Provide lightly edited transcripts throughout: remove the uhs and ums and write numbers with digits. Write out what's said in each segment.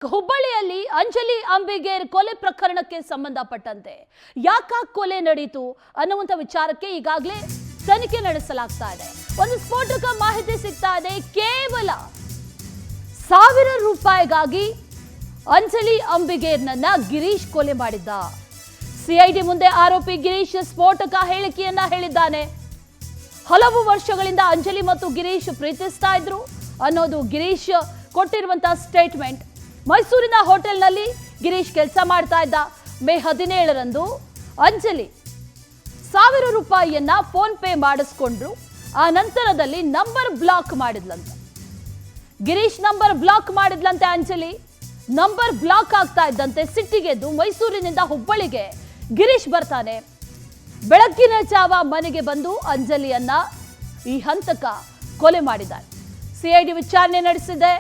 ಹುಬ್ಬಳ್ಳಿಯಲ್ಲಿ ಅಂಜಲಿ ಅಂಬಿಗೇರ್ ಕೊಲೆ ಪ್ರಕರಣಕ್ಕೆ ಸಂಬಂಧಪಟ್ಟಂತೆ ಯಾಕ ಕೊಲೆ ನಡೆಯಿತು ಅನ್ನುವಂತ ವಿಚಾರಕ್ಕೆ ಈಗಾಗಲೇ ತನಿಖೆ ನಡೆಸಲಾಗ್ತಾ ಇದೆ. ಒಂದು ಸ್ಫೋಟಕ ಮಾಹಿತಿ ಸಿಗ್ತಾ ಇದೆ. ಕೇವಲ 1000 ರೂಪಾಯಿಗಾಗಿ ಅಂಜಲಿ ಅಂಬಿಗೇರ್ನನ್ನ ಗಿರೀಶ್ ಕೊಲೆ ಮಾಡಿದ್ದ. ಸಿಐಡಿ ಮುಂದೆ ಆರೋಪಿ ಗಿರೀಶ್ ಸ್ಫೋಟಕ ಹೇಳಿಕೆಯನ್ನ ಹೇಳಿದ್ದಾನೆ. ಹಲವು ವರ್ಷಗಳಿಂದ ಅಂಜಲಿ ಮತ್ತು ಗಿರೀಶ್ ಪ್ರೀತಿಸ್ತಾ ಇದ್ರು ಅನ್ನೋದು ಗಿರೀಶ್ ಕೊಟ್ಟಿರುವಂತಹ ಸ್ಟೇಟ್ಮೆಂಟ್. ಮೈಸೂರಿನ ಹೋಟೆಲ್ನಲ್ಲಿ ಗಿರೀಶ್ ಕೆಲಸ ಮಾಡ್ತಾ ಇದ್ದ. ಮೇ 17ರಂದು ಅಂಜಲಿ 1000 ರೂಪಾಯಿಯನ್ನ ಫೋನ್ ಪೇ ಮಾಡಿಸ್ಕೊಂಡ್ರು. ಆ ನಂತರದಲ್ಲಿ ನಂಬರ್ ಬ್ಲಾಕ್ ಮಾಡಿದ್ಲಂತೆ. ಗಿರೀಶ್ ನಂಬರ್ ಬ್ಲಾಕ್ ಮಾಡಿದ್ಲಂತೆ ಅಂಜಲಿ. ನಂಬರ್ ಬ್ಲಾಕ್ ಆಗ್ತಾ ಇದ್ದಂತೆ ಸಿಟ್ಟಿಗೆದ್ದು ಮೈಸೂರಿನಿಂದ ಹುಬ್ಬಳ್ಳಿಗೆ ಗಿರೀಶ್ ಬರ್ತಾನೆ. ಬೆಳಗ್ಗಿನ ಜಾವ ಮನೆಗೆ ಬಂದು ಅಂಜಲಿಯನ್ನ ಈ ಹಂತಕ ಕೊಲೆ ಮಾಡಿದ್ದಾನೆ. ಸಿಐಡಿ ವಿಚಾರಣೆ ನಡೆಸಿದೆ.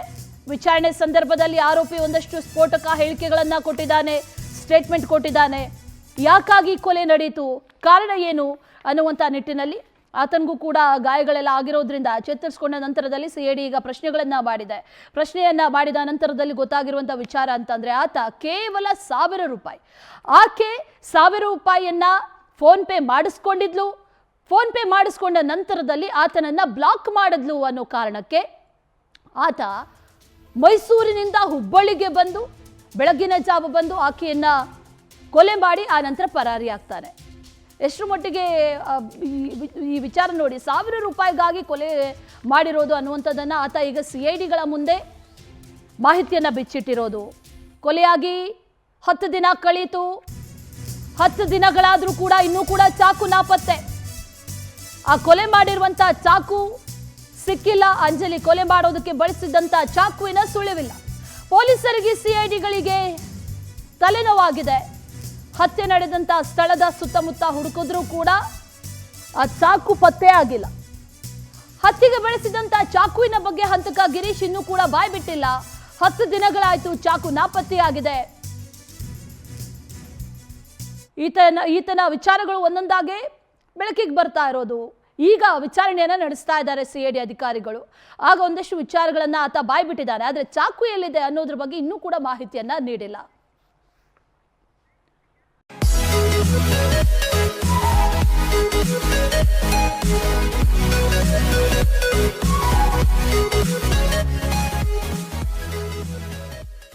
ವಿಚಾರಣೆ ಸಂದರ್ಭದಲ್ಲಿ ಆರೋಪಿ ಒಂದಷ್ಟು ಸ್ಫೋಟಕ ಹೇಳಿಕೆಗಳನ್ನ ಕೊಟ್ಟಿದ್ದಾನೆ, ಸ್ಟೇಟ್ಮೆಂಟ್ ಕೊಟ್ಟಿದ್ದಾನೆ. ಯಾಕಾಗಿ ಕೊಲೆ ನಡೆಯಿತು, ಕಾರಣ ಏನು ಅನ್ನುವಂಥ ನಿಟ್ಟಿನಲ್ಲಿ ಆತನಿಗೂ ಕೂಡ ಗಾಯಗಳೆಲ್ಲ ಆಗಿರೋದ್ರಿಂದ ಚೇತರಿಸಿಕೊಂಡ ನಂತರದಲ್ಲಿ ಸಿಐಡಿ ಈಗ ಪ್ರಶ್ನೆಯನ್ನ ಮಾಡಿದ ನಂತರದಲ್ಲಿ ಗೊತ್ತಾಗಿರುವಂಥ ವಿಚಾರ ಅಂತಂದ್ರೆ ಆತ ಕೇವಲ 1000 ರೂಪಾಯಿ, ಆಕೆ 1000 ರೂಪಾಯಿಯನ್ನ ಫೋನ್ ಪೇ ಮಾಡಿಸ್ಕೊಂಡಿದ್ಲು. ಫೋನ್ ಪೇ ಮಾಡಿಸ್ಕೊಂಡ ನಂತರದಲ್ಲಿ ಆತನನ್ನ ಬ್ಲಾಕ್ ಮಾಡಿದ್ಲು ಅನ್ನೋ ಕಾರಣಕ್ಕೆ ಆತ ಮೈಸೂರಿನಿಂದ ಹುಬ್ಬಳ್ಳಿಗೆ ಬಂದು ಬೆಳಗಿನ ಜಾವ ಬಂದು ಆಕೆಯನ್ನ ಕೊಲೆ ಮಾಡಿ ಆ ನಂತರ ಪರಾರಿ ಆಗ್ತಾನೆ. ಎಷ್ಟರ ಮಟ್ಟಿಗೆ ಈ ವಿಚಾರ ನೋಡಿ, 1000 ರೂಪಾಯಿಗಾಗಿ ಕೊಲೆ ಮಾಡಿರೋದು ಅನ್ನುವಂಥದ್ದನ್ನು ಆತ ಈಗ ಸಿಐಡಿಗಳ ಮುಂದೆ ಮಾಹಿತಿಯನ್ನು ಬಿಚ್ಚಿಟ್ಟಿರೋದು. ಕೊಲೆಯಾಗಿ 10 ದಿನ ಕಳೀತು. 10 ದಿನಗಳಾದರೂ ಕೂಡ ಇನ್ನೂ ಕೂಡ ಚಾಕು ನಾಪತ್ತೆ. ಆ ಕೊಲೆ ಮಾಡಿರುವಂಥ ಚಾಕು ಸಿಕ್ಕಿಲ್ಲ. ಅಂಜಲಿ ಕೊಲೆ ಮಾಡೋದಕ್ಕೆ ಬಳಸಿದಂತ ಚಾಕುವಿನ ಸುಳಿವಿಲ್ಲ. ಪೊಲೀಸರಿಗೆ ಸಿಐಡಿಗಳಿಗೆ ತಲೆನೋವಾಗಿದೆ. ಹತ್ಯೆ ನಡೆದಂತ ಸ್ಥಳದ ಸುತ್ತಮುತ್ತ ಹುಡುಕಿದ್ರೂ ಕೂಡ ಆ ಚಾಕು ಪತ್ತೆ ಆಗಿಲ್ಲ. ಹತ್ಯೆಗೆ ಬಳಸಿದಂತ ಚಾಕುವಿನ ಬಗ್ಗೆ ಹಂತಕ ಗಿರೀಶ್ ಇನ್ನೂ ಕೂಡ ಬಾಯ್ ಬಿಟ್ಟಿಲ್ಲ. 10 ದಿನಗಳಾಯ್ತು, ಚಾಕು ನಾಪತ್ತೆಯಾಗಿದೆ. ಈತನ ವಿಚಾರಗಳು ಒಂದೊಂದಾಗೆ ಬೆಳಕಿಗೆ ಬರ್ತಾ ಇರೋದು. ಈಗ ವಿಚಾರಣೆಯನ್ನ ನಡೆಸ್ತಾ ಇದ್ದಾರೆ ಸಿಐಡಿ ಅಧಿಕಾರಿಗಳು. ಆಗ ಒಂದಷ್ಟು ವಿಚಾರಗಳನ್ನ ಆತ ಬಾಯ್ ಬಿಟ್ಟಿದ್ದಾನೆ. ಆದ್ರೆ ಚಾಕು ಎಲ್ಲಿದೆ ಅನ್ನೋದ್ರ ಬಗ್ಗೆ ಇನ್ನೂ ಕೂಡ ಮಾಹಿತಿಯನ್ನ ನೀಡಿಲ್ಲ.